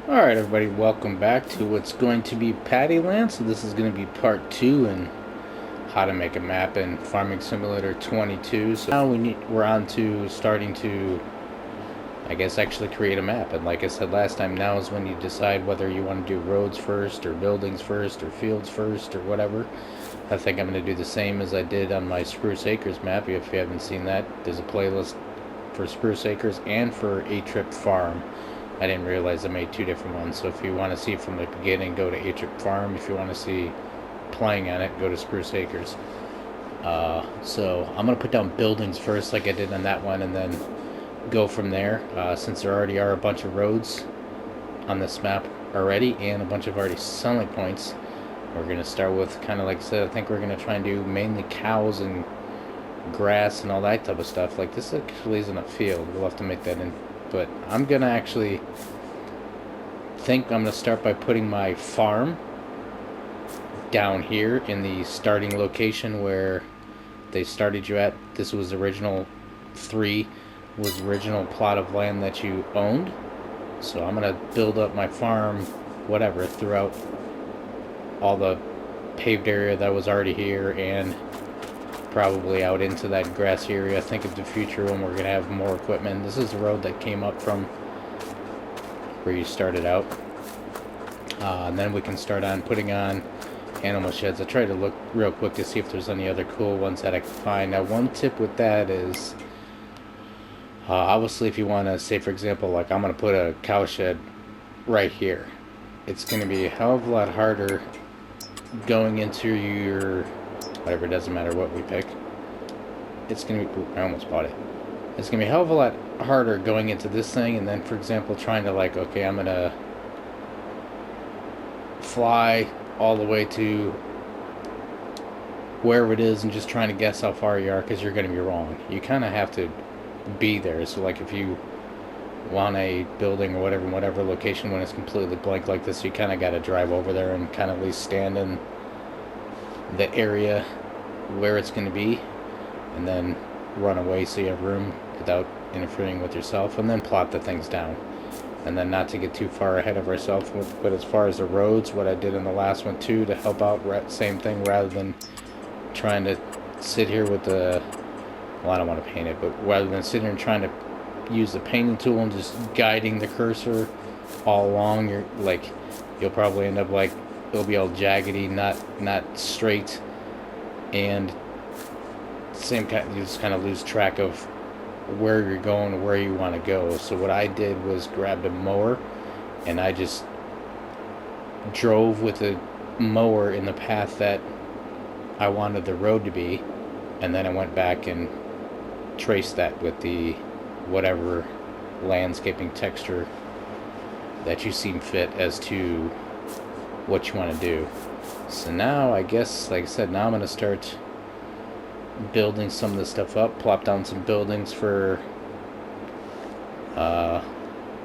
Alright everybody, welcome back to what's going to be Paddyland. So this is going to be part 2 in how to make a map in Farming Simulator 22. So now we're on to starting to, I guess, actually create a map. And like I said last time, now is when you decide whether you want to do roads first, or buildings first, or fields first, or whatever. I think I'm going to do the same as I did on my Spruce Acres map. If you haven't seen that, there's a playlist for Spruce Acres and for A Trip Farm. I didn't realize I made two different ones. So if you want to see from the beginning, go to A Trip Farm. If you want to see playing on it, go to Spruce Acres. So I'm going to put down buildings first like I did on that one, and then go from there. Since there already are a bunch of roads on this map already and a bunch of already selling points, we're going to start with, kind of like I said, I think we're going to try and do mainly cows and grass and all that type of stuff. Like, this actually isn't a field. We'll have to make that in. But I'm going to actually think I'm going to start by putting my farm down here in the starting location where they started you at. This was the original 3, was the original plot of land that you owned. So I'm going to build up my farm, whatever, throughout all the paved area that was already here, and probably out into that grassy area. I think of the future when we're going to have more equipment. This is the road that came up from where you started out. And then we can start on putting on animal sheds. I try to look real quick to see if there's any other cool ones that I can find. Now, one tip with that is, obviously, if you want to, say for example, like I'm going to put a cow shed right here, it's going to be a hell of a lot harder going into your, whatever, it doesn't matter what we pick. It's going to be, ooh, I almost bought it. It's going to be a hell of a lot harder going into this thing, and then, for example, trying to, like, okay, I'm going to fly all the way to wherever it is and just trying to guess how far you are, because you're going to be wrong. You kind of have to be there. So, like, if you want a building or whatever, in whatever location, when it's completely blank like this, you kind of got to drive over there and kind of at least stand in the area where it's going to be, and then run away so you have room without interfering with yourself, and then plot the things down. And then, not to get too far ahead of ourselves, but as far as the roads, what I did in the last one too to help out, same thing, rather than trying to sit here with the, well, I don't want to paint it, but rather than sitting here and trying to use the painting tool and just guiding the cursor all along, you're like, you'll probably end up like, it'll be all jaggedy, not straight, and same kind, you just kind of lose track of where you're going or where you want to go. So what I did was grabbed a mower, and I just drove with a mower in the path that I wanted the road to be, and then I went back and traced that with the whatever landscaping texture that you seem fit as to what you want to do. So now, I guess, like I said, now I'm going to start building some of this stuff up, plop down some buildings for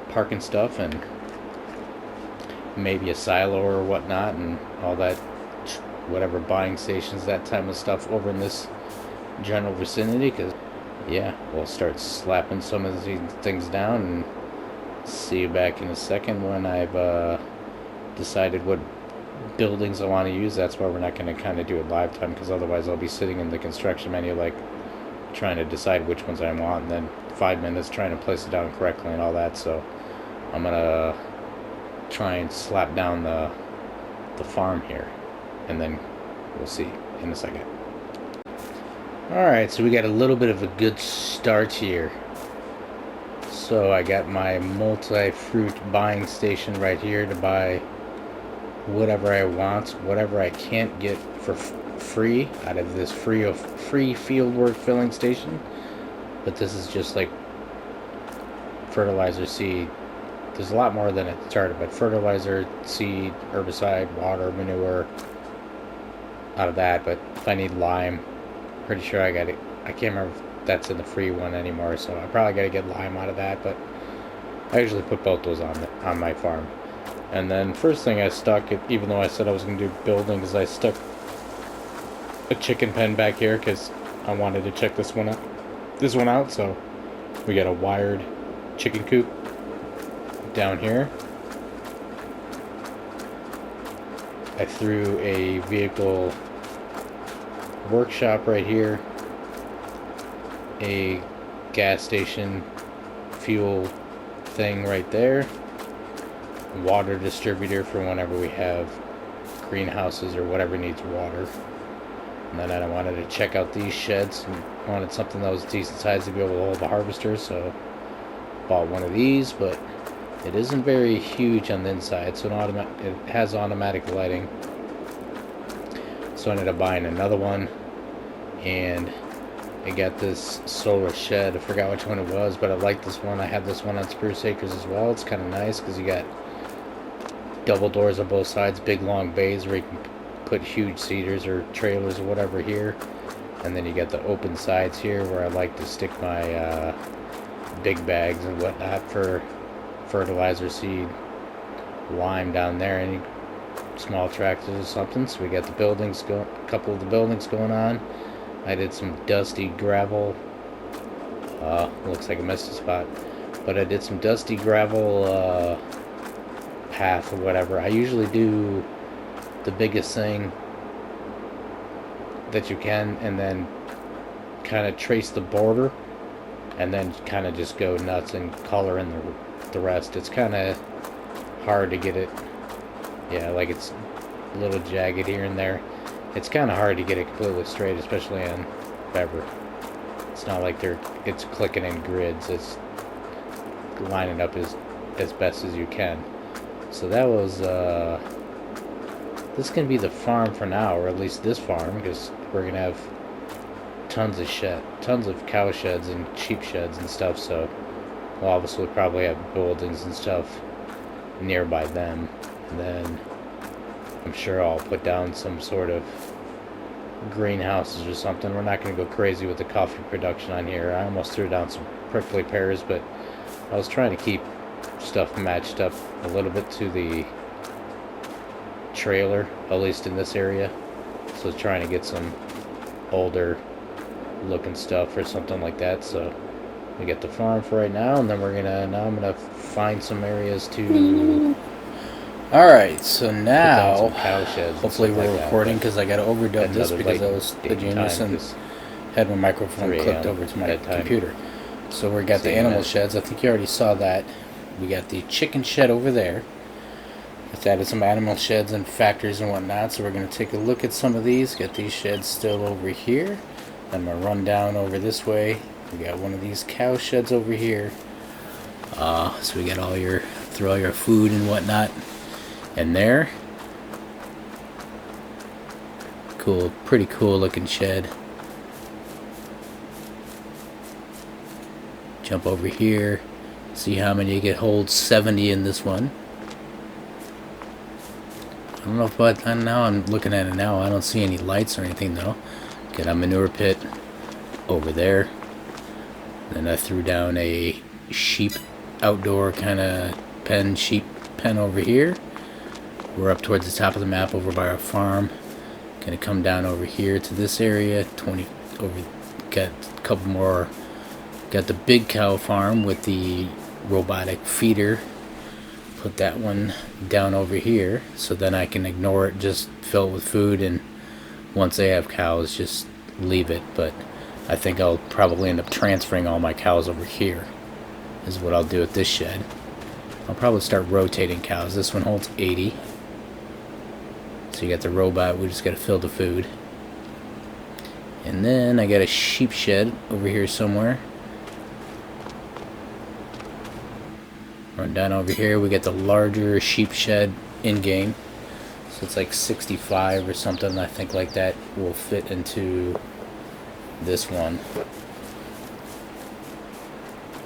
parking stuff, and maybe a silo or whatnot, and all that, whatever, buying stations, that type of stuff over in this general vicinity. Because, yeah, we'll start slapping some of these things down, and see you back in a second when I've decided what buildings I want to use. That's why we're not going to kind of do it live time, because otherwise I'll be sitting in the construction menu, like, trying to decide which ones I want, and then 5 minutes trying to place it down correctly and all that. So I'm going to try and slap down the farm here, and then we'll see in a second. Alright, so we got a little bit of a good start here. So I got my multi-fruit buying station right here to buy whatever I want, whatever I can't get for free out of this free fieldwork filling station. But this is just like fertilizer, seed. There's a lot more than it started, but fertilizer, seed, herbicide, water, manure out of that. But if I need lime, pretty sure I got it. I can't remember if that's in the free one anymore, so I probably got to get lime out of that. But I usually put both those on my farm. And then first thing I stuck, even though I said I was going to do buildings, I stuck a chicken pen back here because I wanted to check this one out. So we got a wired chicken coop down here. I threw a vehicle workshop right here, a gas station fuel thing right there, water distributor for whenever we have greenhouses or whatever needs water. And then I wanted to check out these sheds and wanted something that was decent size to be able to hold the harvester, so bought one of these, but it isn't very huge on the inside, so it has automatic lighting. So I ended up buying another one, and I got this solar shed. I forgot which one it was, but I like this one. I have this one on Spruce Acres as well. It's kind of nice because you got double doors on both sides, big long bays where you can put huge cedars or trailers or whatever here. And then you got the open sides here where I like to stick my big bags and whatnot for fertilizer, seed, lime down there, any small tractors or something. So we got the buildings a couple of the buildings going on. I did some dusty gravel. Looks like I missed a spot, but I did some dusty gravel path or whatever. I usually do the biggest thing that you can, and then kind of trace the border, and then kind of just go nuts and color in the rest. It's kind of hard to get it. Yeah, like it's a little jagged here and there. It's kind of hard to get it completely straight, especially on Bever. It's not like it's clicking in grids. It's lining up as best as you can. So that was this can be the farm for now, or at least this farm, because we're gonna have tons of cow sheds and sheep sheds and stuff. So we'll obviously probably have buildings and stuff nearby them, and then I'm sure I'll put down some sort of greenhouses or something. We're not going to go crazy with the coffee production on here. I almost threw down some prickly pears, but I was trying to keep stuff matched up a little bit to the trailer, at least in this area. So I was trying to get some older looking stuff or something like that. So we get the farm for right now, and then I'm gonna find some areas to. Alright, so now, hopefully we're recording, because I got to overdub this because I was a genius and had my microphone clipped over to my computer. So we got the animal sheds. I think you already saw that. We got the chicken shed over there. It's added some animal sheds and factories and whatnot, so we're going to take a look at some of these. Got these sheds still over here. I'm going to run down over this way. We got one of these cow sheds over here. So we got throw all your food and whatnot in there. Cool, pretty cool looking shed. Jump over here, see how many you can hold. 70 in this one. I don't know if, but now I'm looking at it now, I don't see any lights or anything though. Got a manure pit over there. Then I threw down a sheep outdoor kind of sheep pen over here. We're up towards the top of the map over by our farm. Gonna come down over here to this area. Got a couple more. Got the big cow farm with the robotic feeder. Put that one down over here, so then I can ignore it, just fill it with food, and once they have cows, just leave it. But I think I'll probably end up transferring all my cows over here, is what I'll do at this shed. I'll probably start rotating cows. This one holds 80. So you got the robot, we just got to fill the food. And then I got a sheep shed over here somewhere. Run down over here, we got the larger sheep shed in-game. So it's like 65 or something, I think, like that will fit into this one.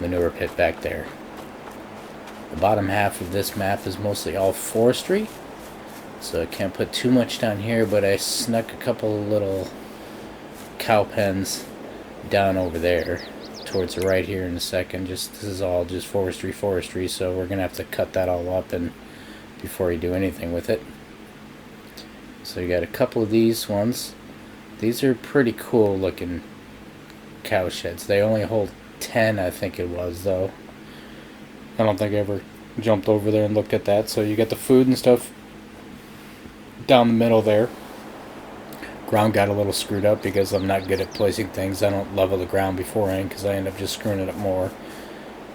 Manure pit back there. The bottom half of this map is mostly all forestry, so I can't put too much down here, but I snuck a couple little cow pens down over there towards the right here in a second. This is all just forestry, so we're gonna have to cut that all up and before you do anything with it. So you got a couple of these ones. These are pretty cool looking cow sheds. They only hold 10, I think it was, though. I don't think I ever jumped over there and looked at that. So you got the food and stuff down the middle there. Ground got a little screwed up because I'm not good at placing things. I don't level the ground beforehand because I end up just screwing it up more.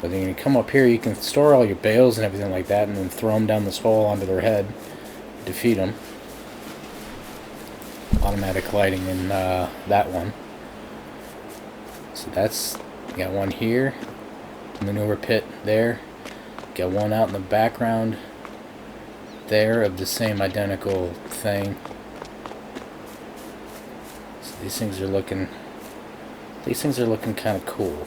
But then you come up here, you can store all your bales and everything like that, and then throw them down this hole onto their head, defeat them. Automatic lighting in that one. So that's, got one here, manure pit there. Got one out in the background there of the same identical thing. So these things are looking kind of cool.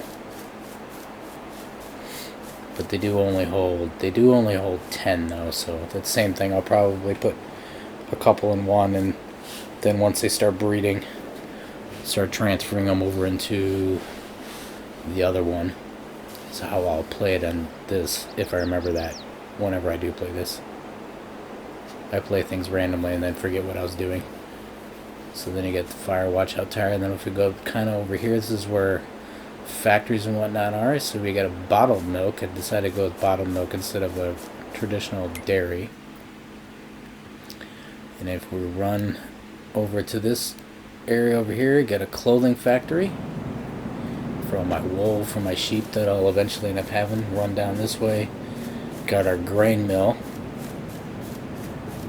But they do only hold 10 though, so that's the same thing. I'll probably put a couple in one, and then once they start breeding, start transferring them over into the other one. That's how I'll play it on this, if I remember that, whenever I do play this. I play things randomly and then forget what I was doing. So then you get the fire watch out tire, and then if we go kind of over here, this is where factories and whatnot are. So we got a bottled milk. I decided to go with bottled milk instead of a traditional dairy. And if we run over to this area over here, get a clothing factory for all my wool for my sheep that I'll eventually end up having. Run down this way, got our grain mill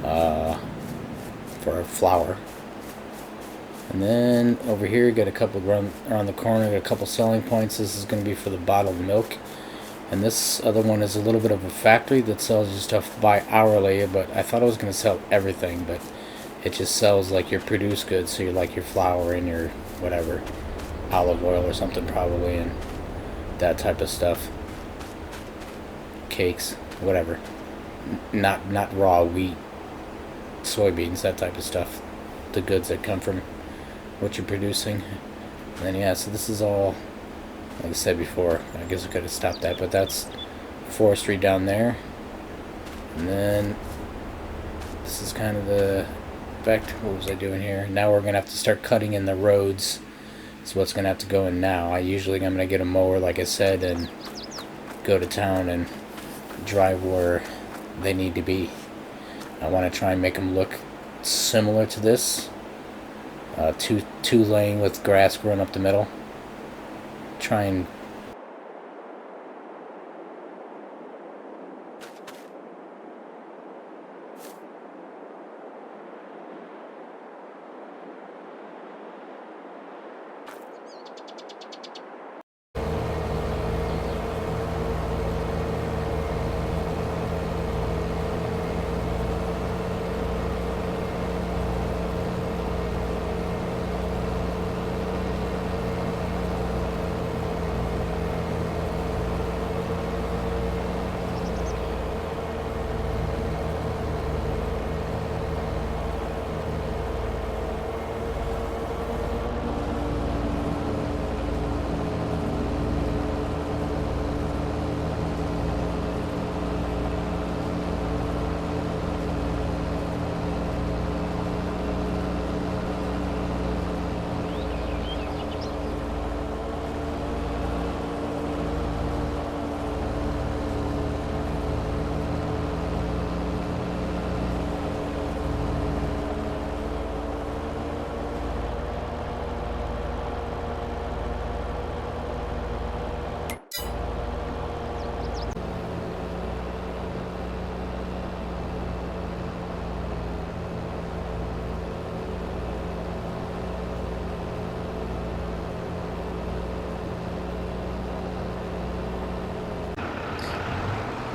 for our flour, and then over here got a couple around the corner, got a couple selling points. This is going to be for the bottled milk, and this other one is a little bit of a factory that sells you stuff by hourly, but I thought I was going to sell everything, but it just sells like your produced goods, so you like your flour and your whatever, olive oil or something probably, and that type of stuff, cakes, whatever, not raw wheat, soybeans, that type of stuff, the goods that come from what you're producing. And then yeah, so this is all, like I said before, I guess I could have stopped that, but that's forestry down there. And then this is kind of the back to, what was I doing here? Now we're gonna have to start cutting in the roads. So what's gonna have to go in now? I'm gonna get a mower, like I said, and go to town and drive where they need to be. I want to try and make them look similar to this. Two lane with grass growing up the middle. Try and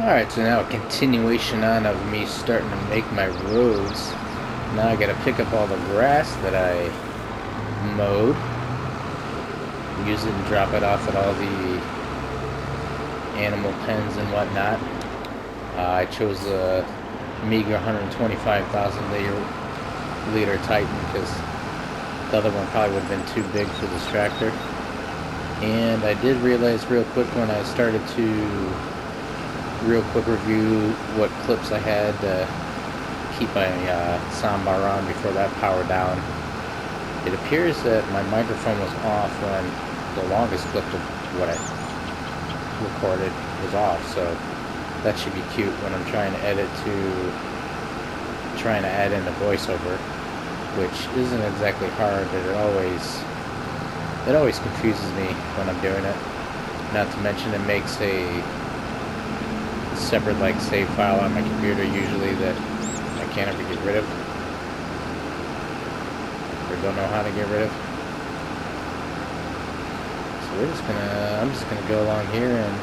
alright, so now a continuation on of me starting to make my roads. Now I gotta pick up all the grass that I mowed, use it and drop it off at all the animal pens and whatnot. I chose a meager 125,000 liter Titan because the other one probably would have been too big for this tractor. And I did realize real quick when I started to review what clips I had to keep my soundbar on before that powered down. It appears that my microphone was off when the longest clip of what I recorded was off, so that should be cute when I'm trying to edit to trying to add in the voiceover, which isn't exactly hard, but it always confuses me when I'm doing it. Not to mention it makes a separate like save file on my computer usually that I can't ever get rid of, or don't know how to get rid of. So I'm just gonna go along here, and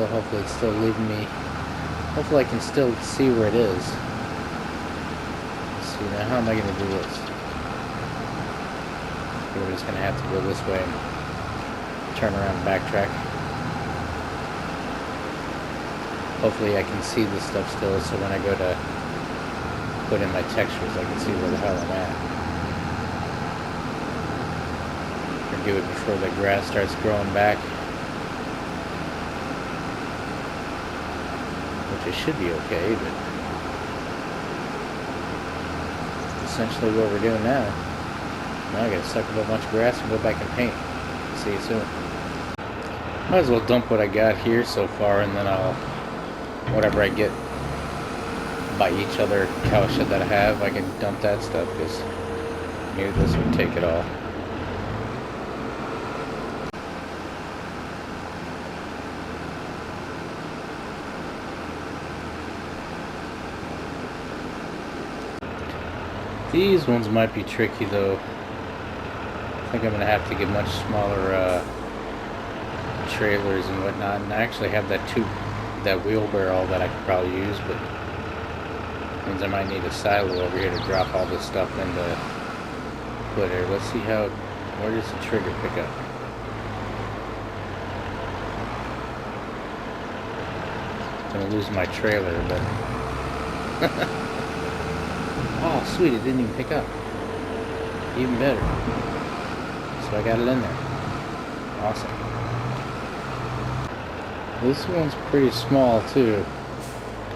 hopefully it's still leaving me. Hopefully I can still see where it is. Let's see, now how am I gonna do this? We're just gonna have to go this way and turn around and backtrack. Hopefully I can see this stuff still, so when I go to put in my textures, I can see where the hell I'm at. Or do it before the grass starts growing back. Which it should be okay, but essentially what we're doing now. Now I gotta suck up a bunch of grass and go back and paint. See you soon. Might as well dump what I got here so far, and then I'll, whatever I get by each other cow shed that I have, I can dump that stuff, because maybe this would take it all. These ones might be tricky though. I think I'm going to have to get much smaller trailers and whatnot, and I actually have that wheelbarrow that I could probably use, but it means I might need a silo over here to drop all this stuff into put here. Let's see where does the trigger pick up? I'm going to lose my trailer, but oh sweet, it didn't even pick up. Even better. So I got it in there. Awesome. This one's pretty small too.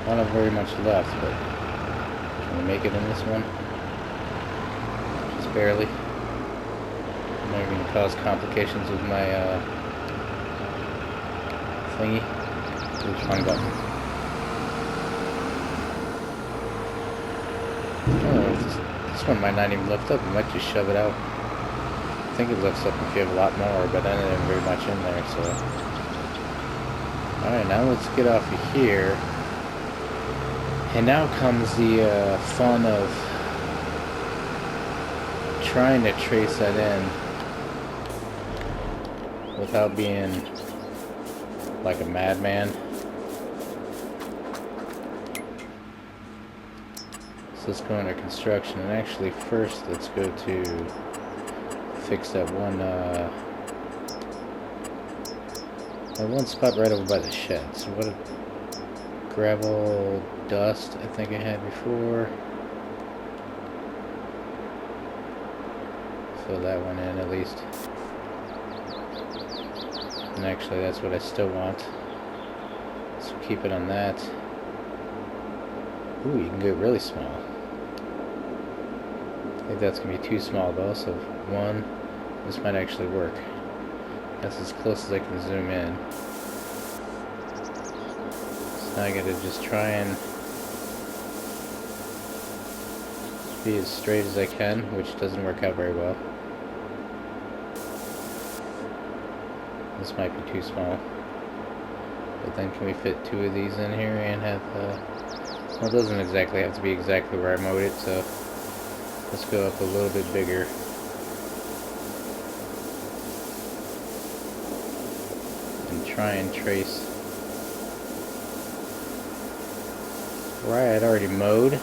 I don't have very much left, but can we make it in this one? Just barely. I'm not going to cause complications with my thingy. Which one button? Oh, this one might not even lift up. You might just shove it out. I think it lifts up if you have a lot more, but I didn't have very much in there, so. Alright, now let's get off of here. And now comes the fun of trying to trace that in without being like a madman. So let's go into construction, and actually first let's go to fix that one spot right over by the shed. So what a gravel dust I think I had before. Fill that one in at least. And actually that's what I still want. So keep it on that. Ooh, you can get really small. I think that's going to be too small though, so one. This might actually work. That's as close as I can zoom in. So now I gotta just try and be as straight as I can, which doesn't work out very well. This might be too small. But then can we fit two of these in here and have, well, it doesn't exactly have to be exactly where I mowed it, so let's go up a little bit bigger. And try and trace where I had already mowed.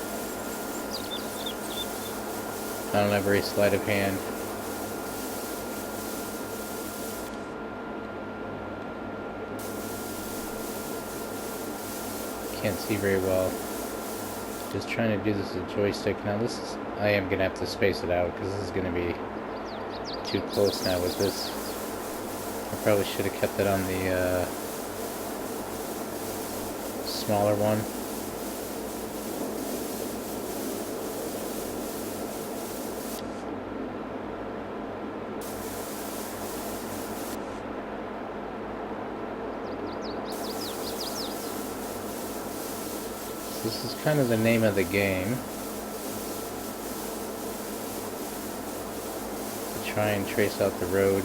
I don't have very sleight of hand. Can't see very well. Just trying to do this with a joystick. Now I am going to have to space it out because this is going to be too close now with this. I probably should have kept it on the smaller one. This is kind of the name of the game. To try and trace out the road.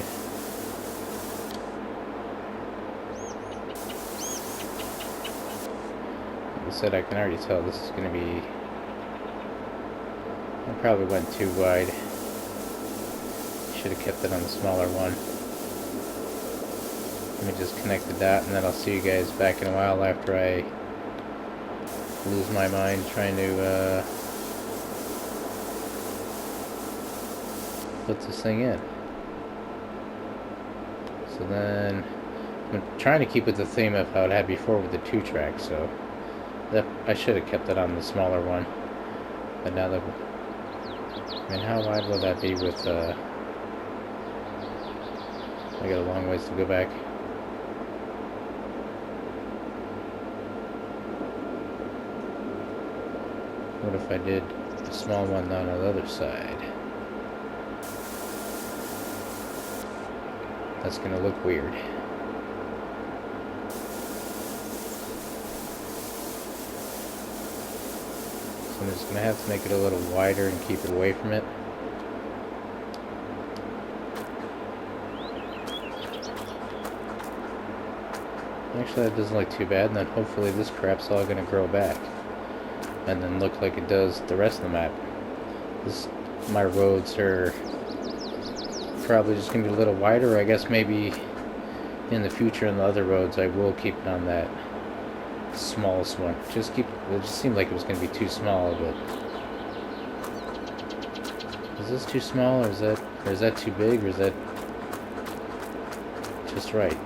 Like I said, I can already tell this is going to be... I probably went too wide. Should have kept it on the smaller one. Let me just connect the dot, and then I'll see you guys back in a while after I lose my mind trying to put this thing in. So then I'm trying to keep with the theme of how it had before with the 2-track, so that I should have kept it on the smaller one. But now that, I mean, how wide will that be with I got a long ways to go back. What if I did a small one on the other side? That's gonna look weird. So I'm just gonna have to make it a little wider and keep it away from it. Actually, that doesn't look too bad, and then hopefully this crap's all gonna grow back. And then look like it does the rest of the map. My roads are probably just going to be a little wider. I guess maybe in the future on the other roads I will keep it on that smallest one. It just seemed like it was going to be too small, but is this too small, or is that too big, or is that just right?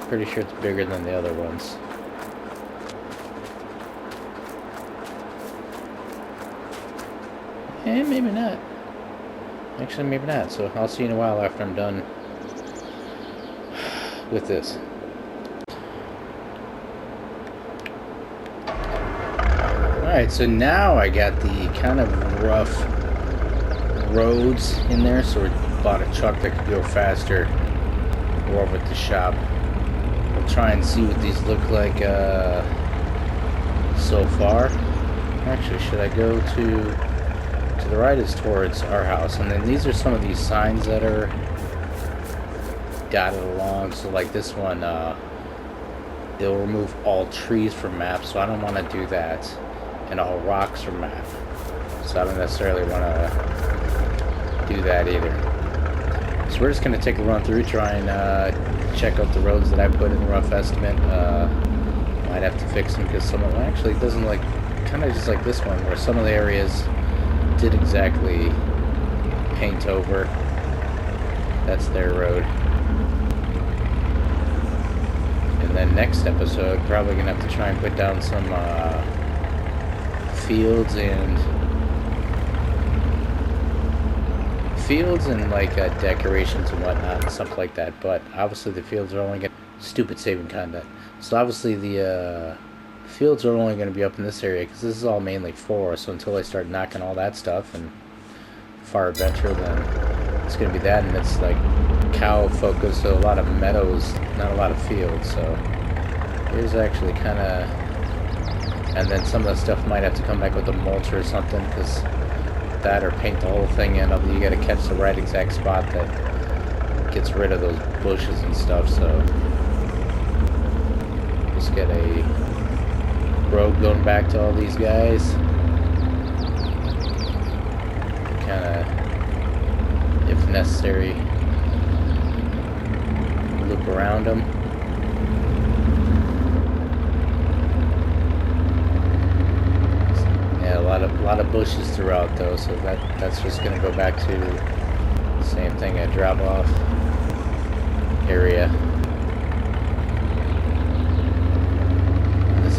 Pretty sure it's bigger than the other ones. Eh, maybe not. Actually, maybe not. So I'll see you in a while after I'm done with this. Alright, so now I got the kind of rough roads in there, so we bought a truck that could go faster. We're over at the shop. We'll try and see what these look like so far. Actually, should I go to the right is towards our house, and then these are some of these signs that are dotted along. So like this one, they'll remove all trees from maps, so I don't want to do that, and all rocks from map, so I don't necessarily want to do that either. So we're just going to take a run through, try and check out the roads that I put in the rough estimate. Might have to fix them because some of them actually it doesn't like, kind of just like this one where some of the areas did exactly paint over. That's their road. And then next episode, probably gonna have to try and put down some fields and like decorations and whatnot and stuff like that. But obviously the fields are only gonna stupid saving content. So obviously the fields are only going to be up in this area because this is all mainly forest. So until I start knocking all that stuff and far adventure, then it's going to be that, and it's like cow focused, so a lot of meadows, not a lot of fields. So here's actually kind of, and then some of that stuff might have to come back with a mulch or something, because that or paint the whole thing in. You got to catch the right exact spot that gets rid of those bushes and stuff. So just get a road going back to all these guys. Kind of, if necessary, loop around them. Yeah, a lot of bushes throughout though, so that's just gonna go back to the same thing, a drop off area.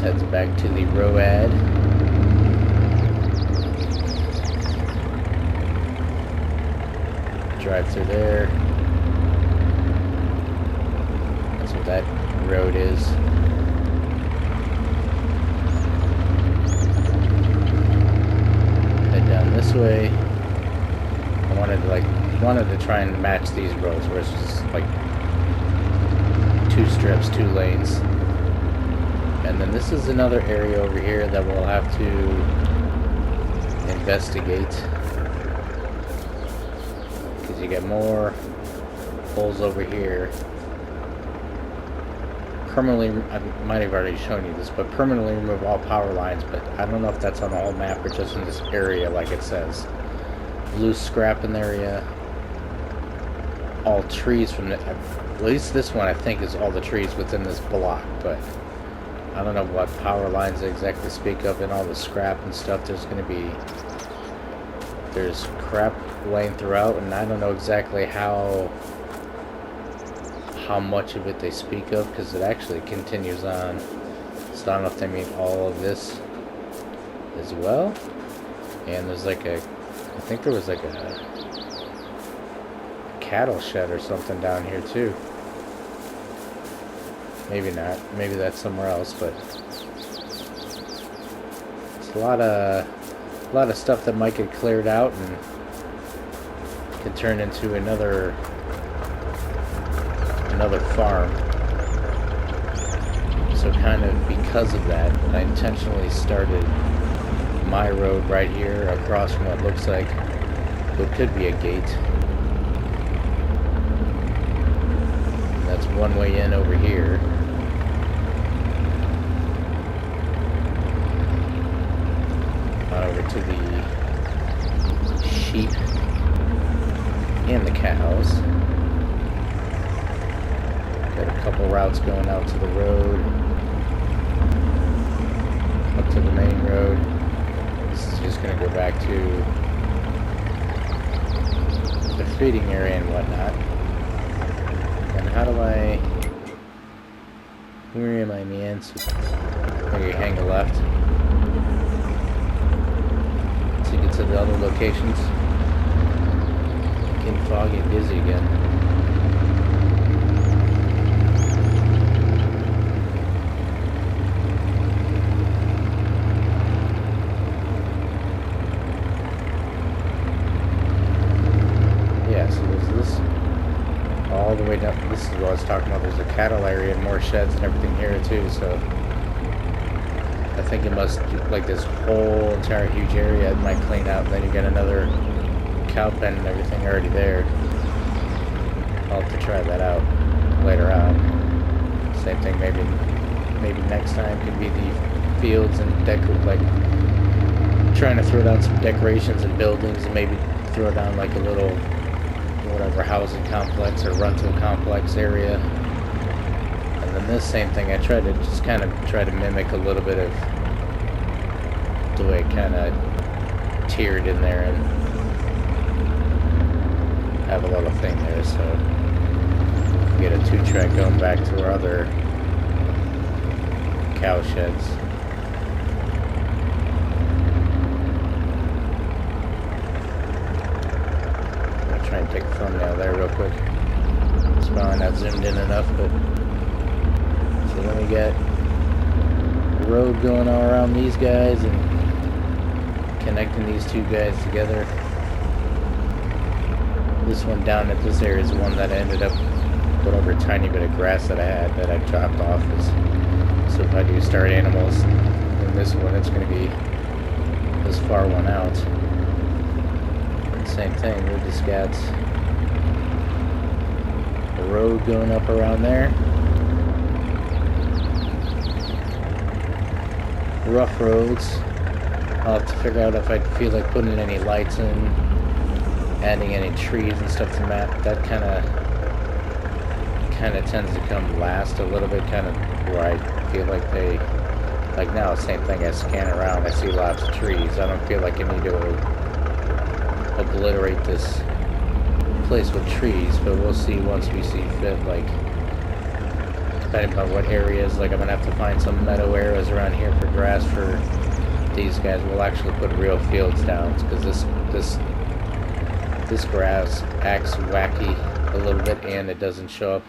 Heads back to the road. Drive through there. That's what that road is. Head down this way. I wanted to try and match these roads where it's just like 2 strips, 2 lanes. And then this is another area over here that we'll have to investigate, because you get more holes over here. Permanently, I might have already shown you this, but permanently remove all power lines, but I don't know if that's on the whole map or just in this area like it says. Loose scrap in the area. All trees from the, at least this one I think is all the trees within this block, but I don't know what power lines they exactly speak of, and all the scrap and stuff. There's crap laying throughout, and I don't know exactly how much of it they speak of, because it actually continues on. So I don't know if they mean all of this as well. And there's like I think there was like a cattle shed or something down here too. Maybe not. Maybe that's somewhere else, but it's a lot of stuff that might get cleared out and can turn into another farm. So kind of because of that, I intentionally started my road right here across from what looks like what could be a gate. And that's one way in over here. On over to the sheep and the cows. Got a couple routes going out to the road, up to the main road. This is just going to go back to the feeding area and whatnot. And how do I... Where am I, man? So maybe hang a left to get to the other locations. Getting foggy and busy again. All the way down. This is what I was talking about. There's a cattle area and more sheds and everything here too. So I think it must, like, this whole entire huge area, it might clean out. And then you get another cow pen and everything already there. I'll have to try that out later on. Same thing. Maybe next time could be the fields and like trying to throw down some decorations and buildings, and maybe throw down like a little whatever housing complex or rental complex area. And then this same thing, I try to just kind of mimic a little bit of the way it kind of tiered in there and have a little thing there, so get a 2-track going back to our other cow sheds. Try and take a thumbnail there real quick. It's probably not zoomed in enough, but so then we got a road going all around these guys and connecting these two guys together. This one down at this area is one that I ended up put over a tiny bit of grass that I had that I chopped off. So if I do start animals in this one, it's going to be this far one out. Same thing, we just got the road going up around there. Rough roads. I'll have to figure out if I feel like putting any lights in, adding any trees and stuff to the map. That kind of tends to come last a little bit, kind of where I feel like they, like now, same thing, I scan around, I see lots of trees. I don't feel like I need to obliterate this place with trees, but we'll see once we see fit, like depending on what areas. Like I'm gonna have to find some meadow areas around here for grass for these guys. We'll actually put real fields down, because this grass acts wacky a little bit, and it doesn't show up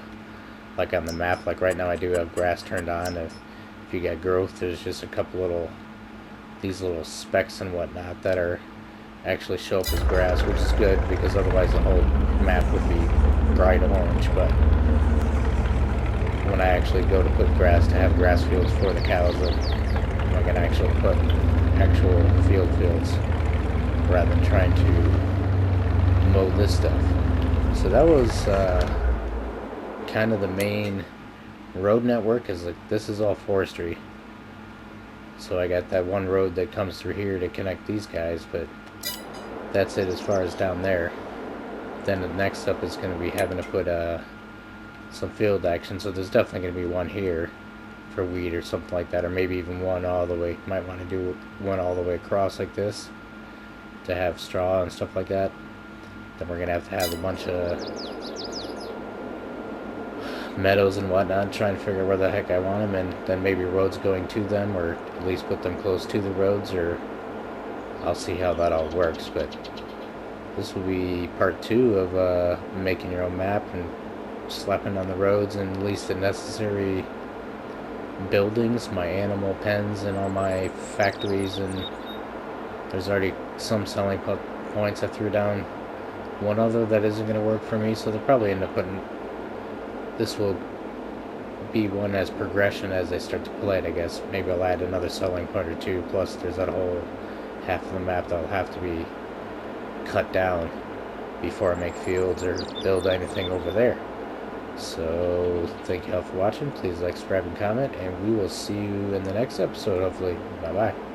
like on the map. Like right now I do have grass turned on. If you got growth, there's just a couple these little specks and whatnot that are actually show up as grass, which is good, because otherwise the whole map would be bright orange. But when I actually go to put grass, to have grass fields for the cows, that I can actually put actual fields rather than trying to mow this stuff. So that was kind of the main road network. Is like, this is all forestry. So I got that one road that comes through here to connect these guys, but that's it as far as down there. Then the next step is going to be having to put some field action. So there's definitely going to be one here for wheat or something like that, or maybe even one all the way. Might want to do one all the way across like this to have straw and stuff like that. Then we're going to have a bunch of meadows and whatnot, trying to figure where the heck I want them, and then maybe roads going to them, or at least put them close to the roads, or I'll see how that all works. But this will be part 2 of making your own map and slapping on the roads and at least the necessary buildings, my animal pens and all my factories, and there's already some selling points. I threw down one other that isn't going to work for me, so they'll probably end up putting, this will be one as progression as I start to play it, I guess. Maybe I'll add another selling point or two, plus there's that whole half of the map that'll have to be cut down before I make fields or build anything over there. So thank you all for watching. Please like, subscribe, and comment, and we will see you in the next episode, hopefully. Bye bye.